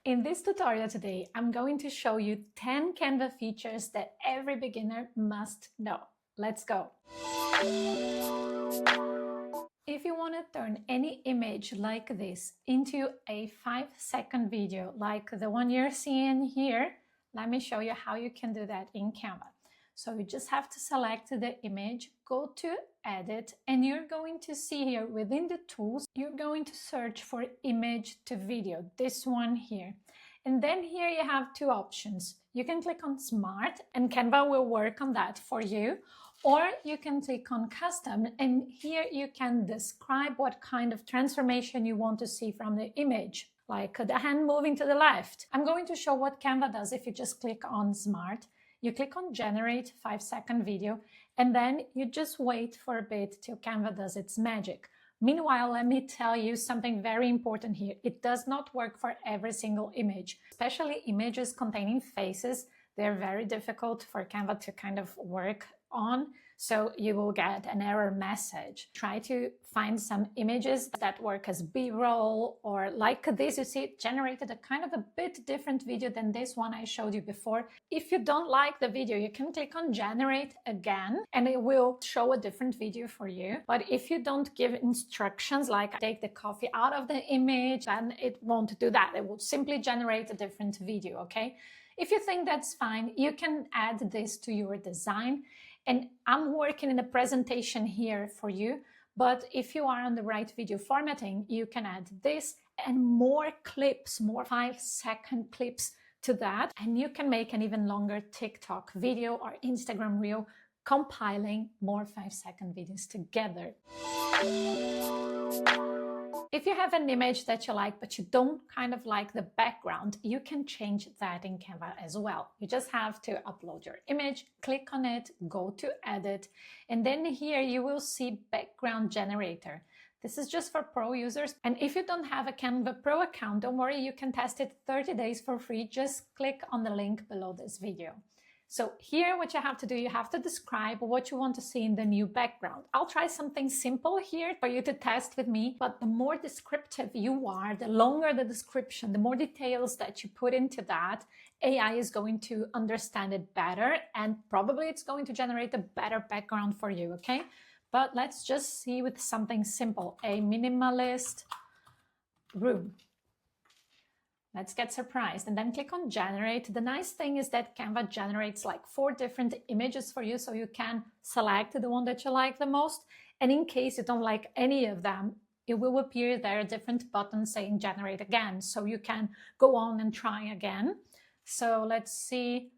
In this tutorial today, I'm going to show you 10 Canva features that every beginner must know. Let's go. If you want to turn any image like this into a 5-second video like the one you're seeing here, let me show you how you can do that in Canva. So you just have to select the image, go to edit, and you're going to see here within the tools, you're going to search for image to video, this one here. And then here you have two options. You can click on Smart and Canva will work on that for you. Or you can click on Custom and here you can describe what kind of transformation you want to see from the image, like the hand moving to the left. I'm going to show what Canva does if you just click on Smart. You click on Generate 5-second video and then you just wait for a bit till Canva does its magic. Meanwhile, let me tell you something very important here. It does not work for every single image, especially images containing faces. They're very difficult for Canva to kind of work on, so you will get an error message. Try to find some images that work as B-roll, or like this, you see it generated a kind of a bit different video than this one I showed you before. If you don't like the video, you can click on Generate again and it will show a different video for you. But if you don't give instructions like take the coffee out of the image, then it won't do that. It will simply generate a different video, okay? If you think that's fine, you can add this to your design. And I'm working in a presentation here for you, but if you are on the right video formatting, you can add this and more clips, more 5-second clips to that. And you can make an even longer TikTok video or Instagram reel, compiling more 5-second videos together. If you have an image that you like, but you don't kind of like the background, you can change that in Canva as well. You just have to upload your image, click on it, go to edit, and then here you will see background generator. This is just for pro users. And if you don't have a Canva Pro account, don't worry, you can test it 30 days for free. Just click on the link below this video. So here what you have to do, you have to describe what you want to see in the new background. I'll try something simple here for you to test with me, but the more descriptive you are, the longer the description, the more details that you put into that, AI is going to understand it better and probably it's going to generate a better background for you, okay? But let's just see with something simple, a minimalist room. Let's get surprised and then click on Generate. The nice thing is that Canva generates like 4 different images for you, so you can select the one that you like the most. And in case you don't like any of them, it will appear there a different button saying Generate Again, so you can go on and try again. So let's see.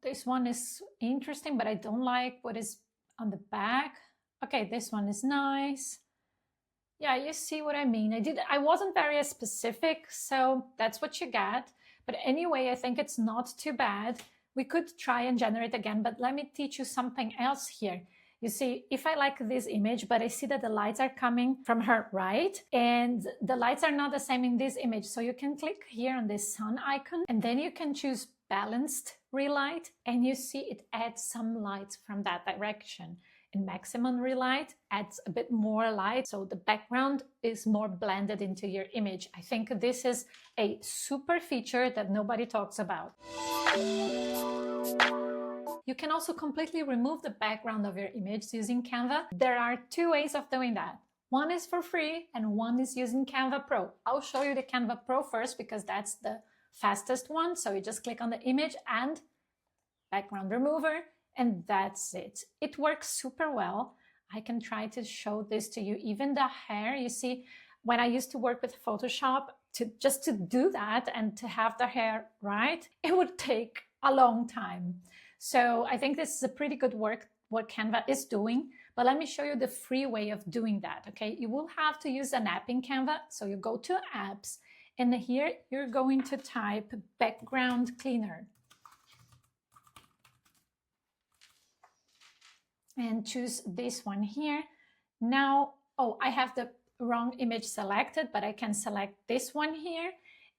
This one is interesting, but I don't like what is on the back. Okay, this one is nice. Yeah, you see what I mean. I wasn't very specific, so that's what you get. But anyway, I think it's not too bad. We could try and generate again, but let me teach you something else here. You see, if I like this image, but I see that the lights are coming from her right, and the lights are not the same in this image. So you can click here on this sun icon, and then you can choose balanced relight, and you see it adds some lights from that direction. And maximum relight adds a bit more light, so the background is more blended into your image. I think this is a super feature that nobody talks about. You can also completely remove the background of your image using Canva. There are 2 ways of doing that. One is for free and one is using Canva Pro. I'll show you the Canva Pro first because that's the fastest one. So you just click on the image and background remover. And that's it. It works super well. I can try to show this to you. Even the hair, you see, when I used to work with Photoshop, just to do that and to have the hair right, it would take a long time. So I think this is a pretty good work, what Canva is doing. But let me show you the free way of doing that, okay? You will have to use an app in Canva. So you go to Apps, and here you're going to type Background Cleaner. And choose this one here. Now, I have the wrong image selected, but I can select this one here.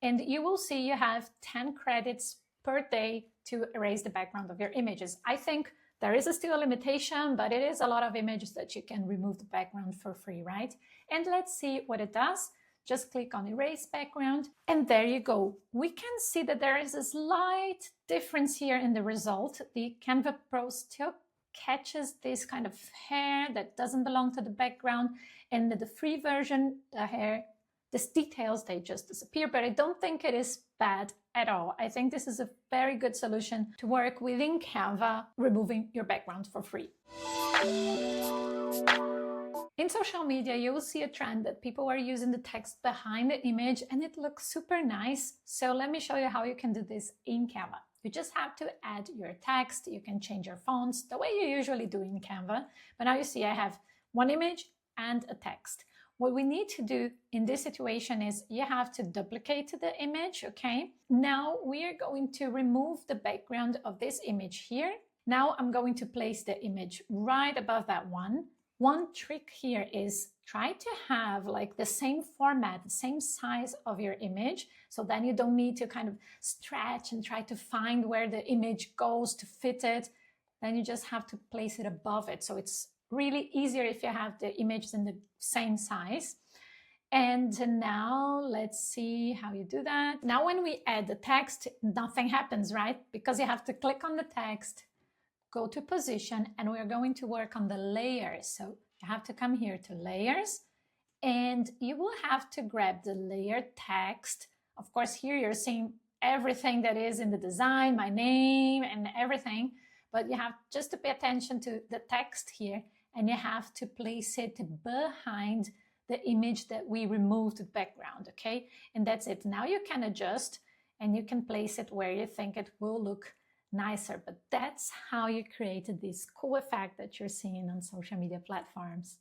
And you will see you have 10 credits per day to erase the background of your images. I think there is still a limitation, but it is a lot of images that you can remove the background for free, right? And let's see what it does. just click on erase background, and there you go. We can see that there is a slight difference here in the result. The Canva Pro still catches this kind of hair that doesn't belong to the background, and the free version, the hair, these details, they just disappear, but I don't think it is bad at all. I think this is a very good solution to work within Canva, removing your background for free. In social media, you will see a trend that people are using the text behind the image and it looks super nice. So let me show you how you can do this in Canva. You just have to add your text. You can change your fonts the way you usually do in Canva. But now you see I have one image and a text. What we need to do in this situation is you have to duplicate the image, okay? Now we are going to remove the background of this image here. Now I'm going to place the image right above that one. One trick here is try to have like the same format, the same size of your image. So then you don't need to kind of stretch and try to find where the image goes to fit it. Then you just have to place it above it. So it's really easier if you have the images in the same size. And now let's see how you do that. Now when we add the text, nothing happens, right? Because you have to click on the text, go to position, and we're going to work on the layers. So you have to come here to layers, and you will have to grab the layer text. Of course, here you're seeing everything that is in the design, my name and everything, but you have just to pay attention to the text here, and you have to place it behind the image that we removed the background, okay? And that's it. Now you can adjust and you can place it where you think it will look nicer, but that's how you created this cool effect that you're seeing on social media platforms.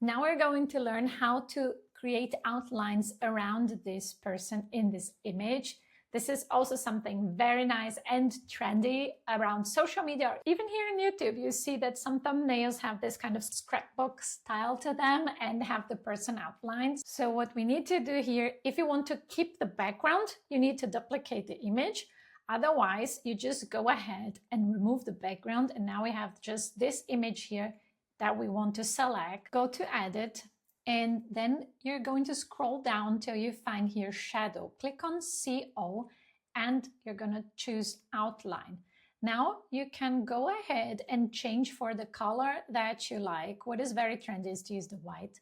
Now we're going to learn how to create outlines around this person in this image. This is also something very nice and trendy around social media. Even here on YouTube, you see that some thumbnails have this kind of scrapbook style to them and have the person outlined. So what we need to do here, if you want to keep the background, you need to duplicate the image. Otherwise, you just go ahead and remove the background. And now we have just this image here that we want to select. Go to Edit. And then you're going to scroll down till you find here shadow. Click on CO and you're going to choose outline. Now you can go ahead and change for the color that you like. What is very trendy is to use the white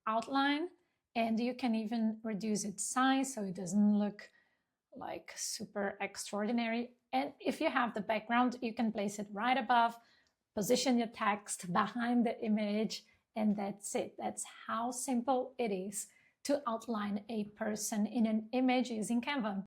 outline, and you can even reduce its size so it doesn't look like super extraordinary. And if you have the background, you can place it right above, position your text behind the image, and that's it. That's how simple it is to outline a person in an image using Canva.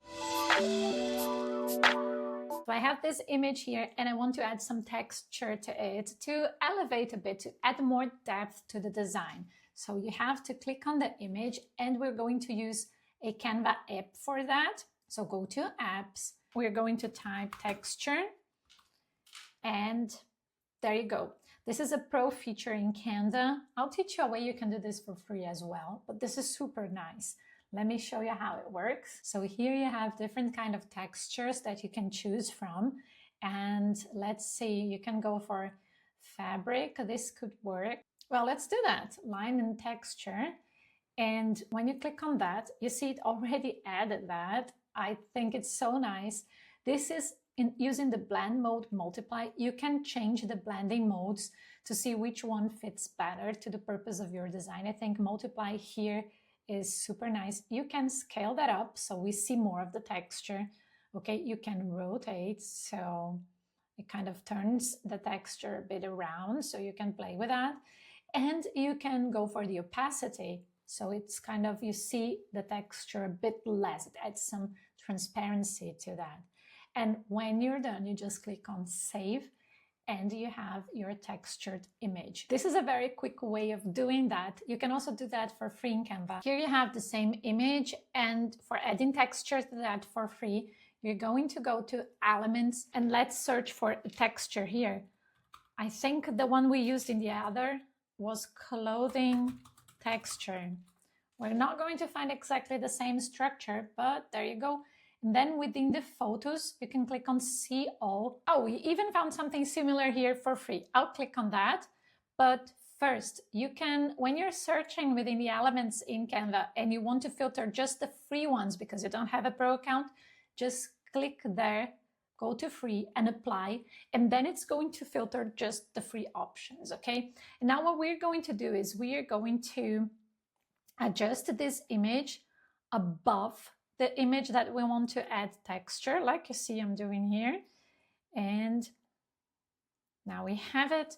So I have this image here and I want to add some texture to it to elevate a bit, to add more depth to the design. So you have to click on the image, and we're going to use a Canva app for that. So go to apps. We're going to type texture, and there you go. This is a pro feature in Canva. I'll teach you a way you can do this for free as well, but this is super nice. Let me show you how it works. So here you have different kind of textures that you can choose from. And let's see, you can go for fabric. This could work. Well, let's do that. Line and texture. And when you click on that, you see it already added that. I think it's so nice. This is using the blend mode multiply. You can change the blending modes to see which one fits better to the purpose of your design. I think multiply here is super nice. You can scale that up so we see more of the texture. Okay, you can rotate, so it kind of turns the texture a bit around, so you can play with that. And you can go for the opacity. So it's kind of, you see the texture a bit less. It adds some transparency to that. And when you're done, you just click on save and you have your textured image. This is a very quick way of doing that. You can also do that for free in Canva. Here you have the same image, and for adding texture to that for free, you're going to go to elements and let's search for a texture here. I think the one we used in the other was clothing texture. We're not going to find exactly the same structure, but there you go. And then within the photos, you can click on CO. Oh, we even found something similar here for free. I'll click on that. But First, you can, when you're searching within the elements in Canva and you want to filter just the free ones because you don't have a pro account, just click there, go to free and apply, and then it's going to filter just the free options, okay? And now what we're going to do is we are going to adjust this image above the image that we want to add texture, like you see I'm doing here. And now we have it.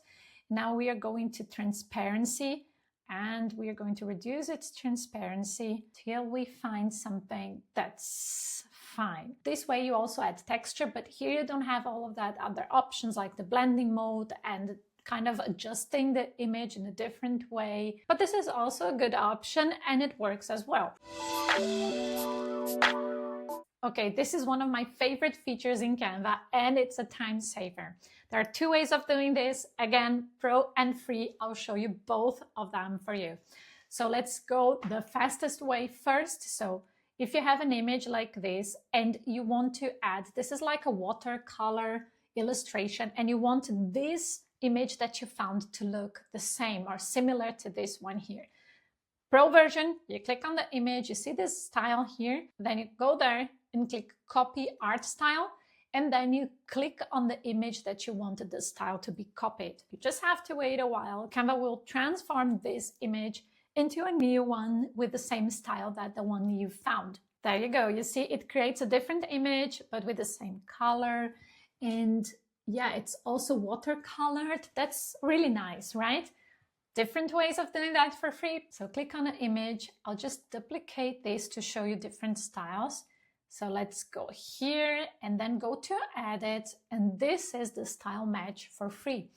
Now we are going to transparency, and we are going to reduce its transparency till we find something that's fine. This way you also add texture, but here you don't have all of that other options like the blending mode and kind of adjusting the image in a different way. But this is also a good option and it works as well. Okay, this is one of my favorite features in Canva and it's a time saver. There are two ways of doing this. Again, pro and free. I'll show you both of them for you. So let's go the fastest way first. So if you have an image like this and you want to add, this is like a watercolor illustration and you want this image that you found to look the same or similar to this one here. Pro version, you click on the image, you see this style here, then you go there and click copy art style, and then you click on the image that you wanted the style to be copied. You just have to wait a while. Canva will transform this image into a new one with the same style that the one you found. There you go. You see it creates a different image, but with the same color. And yeah, it's also watercolored. That's really nice, right? Different ways of doing that for free. So click on an image. I'll just duplicate this to show you different styles. So let's go here and then go to edit. And this is the style match for free.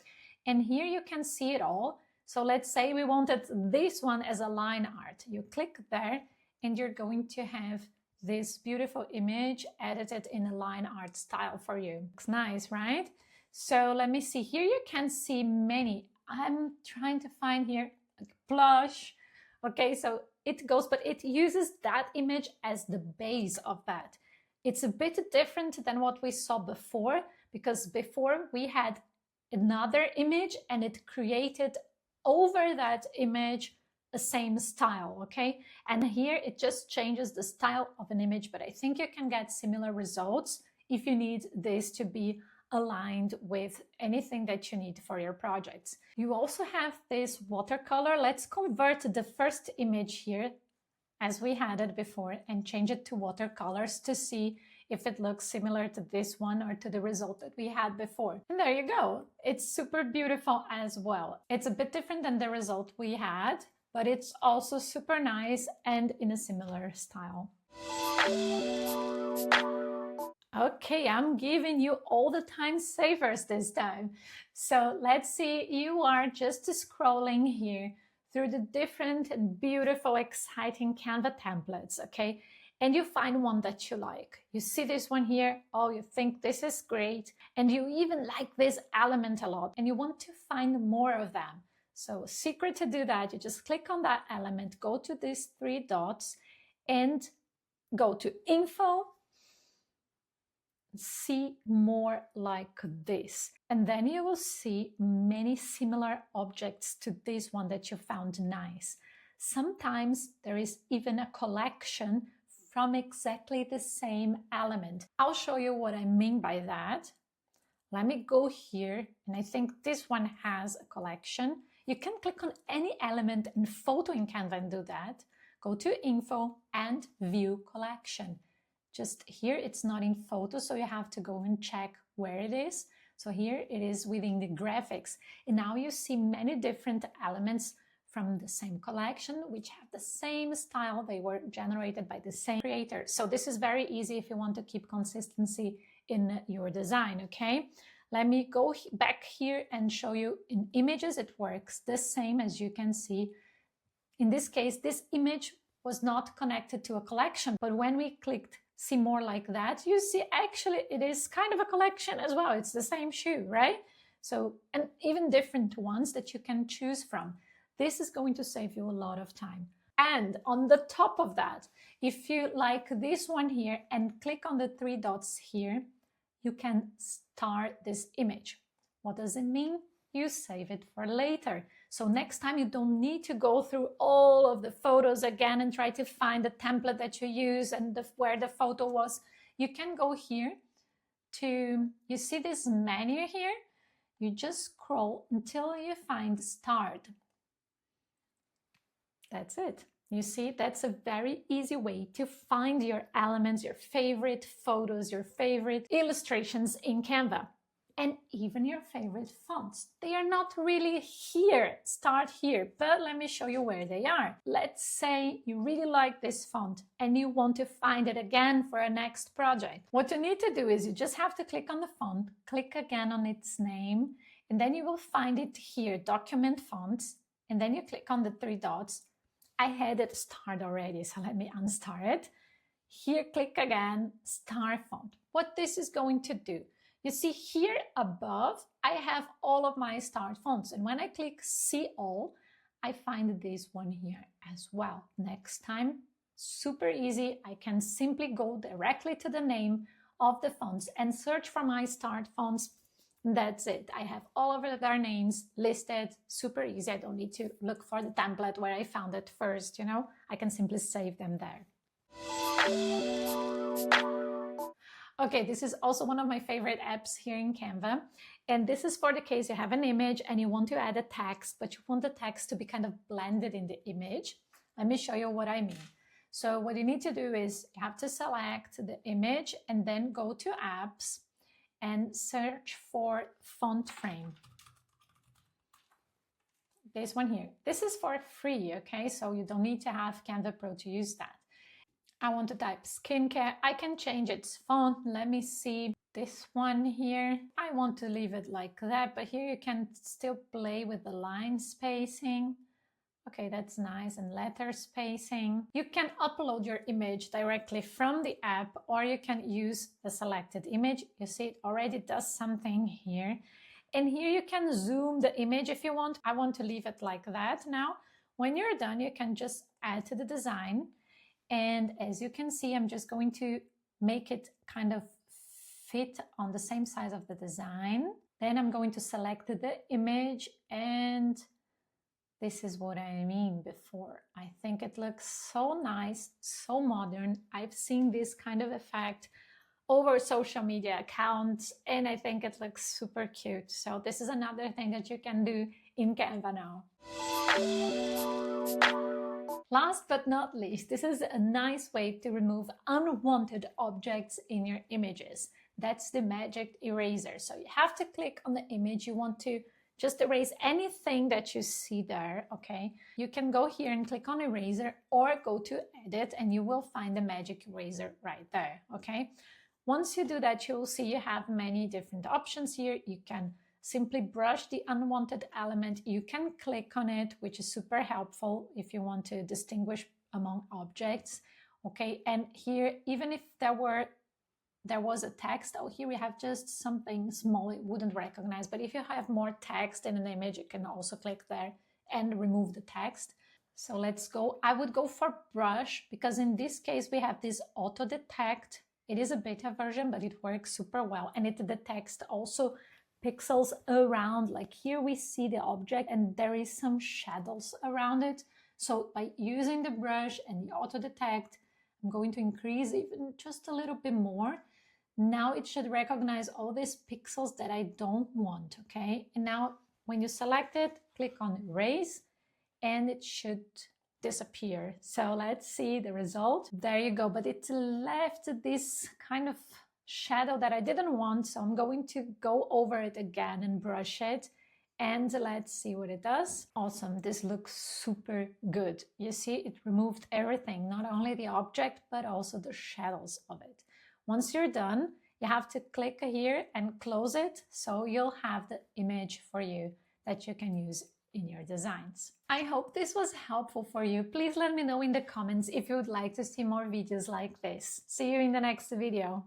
And here you can see it all. So let's say we wanted this one as a line art. You click there and you're going to have this beautiful image edited in a line art style for you. Looks nice, right? So let me see. Here you can see many. I'm trying to find here a blush. Okay, so it goes, but it uses that image as the base of that. It's a bit different than what we saw before, because before we had another image and it created over that image the same style, okay? And here it just changes the style of an image, but I think you can get similar results if you need this to be aligned with anything that you need for your projects. You also have this watercolor. Let's convert the first image here as we had it before and change it to watercolors to see if it looks similar to this one or to the result that we had before. And there you go. It's super beautiful as well. It's a bit different than the result we had, but it's also super nice and in a similar style. Okay, I'm giving you all the time savers this time. So let's see, you are just scrolling here through the different and beautiful, exciting Canva templates, okay? And you find one that you like. You see this one here, oh, you think this is great, and you even like this element a lot, and you want to find more of them. So secret to do that, you just click on that element, go to these three dots, and go to Info, see more like this, and then you will see many similar objects to this one that you found nice. Sometimes there is even a collection from exactly the same element. I'll show you what I mean by that. Let me go here, and I think this one has a collection. You can click on any element and photo in Canva and do that. Go to Info and View Collection. Just here, it's not in photo, so you have to go and check where it is. So here it is within the graphics. And now you see many different elements from the same collection, which have the same style. They were generated by the same creator. So this is very easy if you want to keep consistency in your design, okay? Let me go back here and show you in images. It works the same as you can see. In this case, this image was not connected to a collection, but when we clicked see more like that, you see actually it is kind of a collection as well. It's the same shoe, right? So, and even different ones that you can choose from. This is going to save you a lot of time. And on the top of that, if you like this one here and click on the three dots here, you can start this image. What does it mean? You save it for later. So next time you don't need to go through all of the photos again and try to find the template that you use and where the photo was. You can go here to, you see this menu here? You just scroll until you find Start. That's it. You see, that's a very easy way to find your elements, your favorite photos, your favorite illustrations in Canva, and even your favorite fonts. They are not really here, start here, but let me show you where they are. Let's say you really like this font and you want to find it again for a next project. What you need to do is you just have to click on the font, click again on its name, and then you will find it here, Document Fonts, and then you click on the three dots. I had it start already, so let me unstar it. Here, click again, Star Font. What this is going to do, you see here above, I have all of my start fonts. And when I click See All, I find this one here as well. Next time, super easy. I can simply go directly to the name of the fonts and search for my start fonts. That's it. I have all of their names listed, super easy. I don't need to look for the template where I found it first, you know, I can simply save them there. Okay, this is also one of my favorite apps here in Canva. And this is for the case you have an image and you want to add a text, but you want the text to be kind of blended in the image. Let me show you what I mean. So what you need to do is you have to select the image and then go to Apps and search for font frame. This one here. This is for free, okay? So you don't need to have Canva Pro to use that. I want to type skincare. I can change its font. Let me see this one here. I want to leave it like that, but here you can still play with the line spacing. Okay, that's nice. And letter spacing. You can upload your image directly from the app, or you can use the selected image. You see it already does something here. And here you can zoom the image if you want. I want to leave it like that now. When you're done, you can just add to the design. And as you can see, I'm just going to make it kind of fit on the same size of the design. Then I'm going to select the image, and this is what I mean before. I think it looks so nice, so modern. I've seen this kind of effect over social media accounts, and I think it looks super cute. So this is another thing that you can do in Canva now. Last but not least, this is a nice way to remove unwanted objects in your images. That's the magic eraser. So you have to click on the image. You want to just erase anything that you see there, okay? You can go here and click on eraser or go to edit and you will find the magic eraser right there, okay? Once you do that, you will see you have many different options here. You can simply brush the unwanted element. You can click on it, which is super helpful if you want to distinguish among objects, okay? And here, even if there was a text, oh, here we have just something small it wouldn't recognize, but if you have more text in an image, you can also click there and remove the text. So let's go. I would go for brush because in this case we have this auto detect. It is a beta version, but it works super well, and it detects also pixels around. Like here we see the object and there is some shadows around it. So by using the brush and the auto detect, I'm going to increase even just a little bit more. Now it should recognize all these pixels that I don't want, okay? And now when you select it, click on erase and it should disappear. So let's see the result. There you go, but it left this kind of shadow that I didn't want. So I'm going to go over it again and brush it. And let's see what it does. Awesome, this looks super good. You see, it removed everything, not only the object, but also the shadows of it. Once you're done, you have to click here and close it. So you'll have the image for you that you can use in your designs. I hope this was helpful for you. Please let me know in the comments if you would like to see more videos like this. See you in the next video.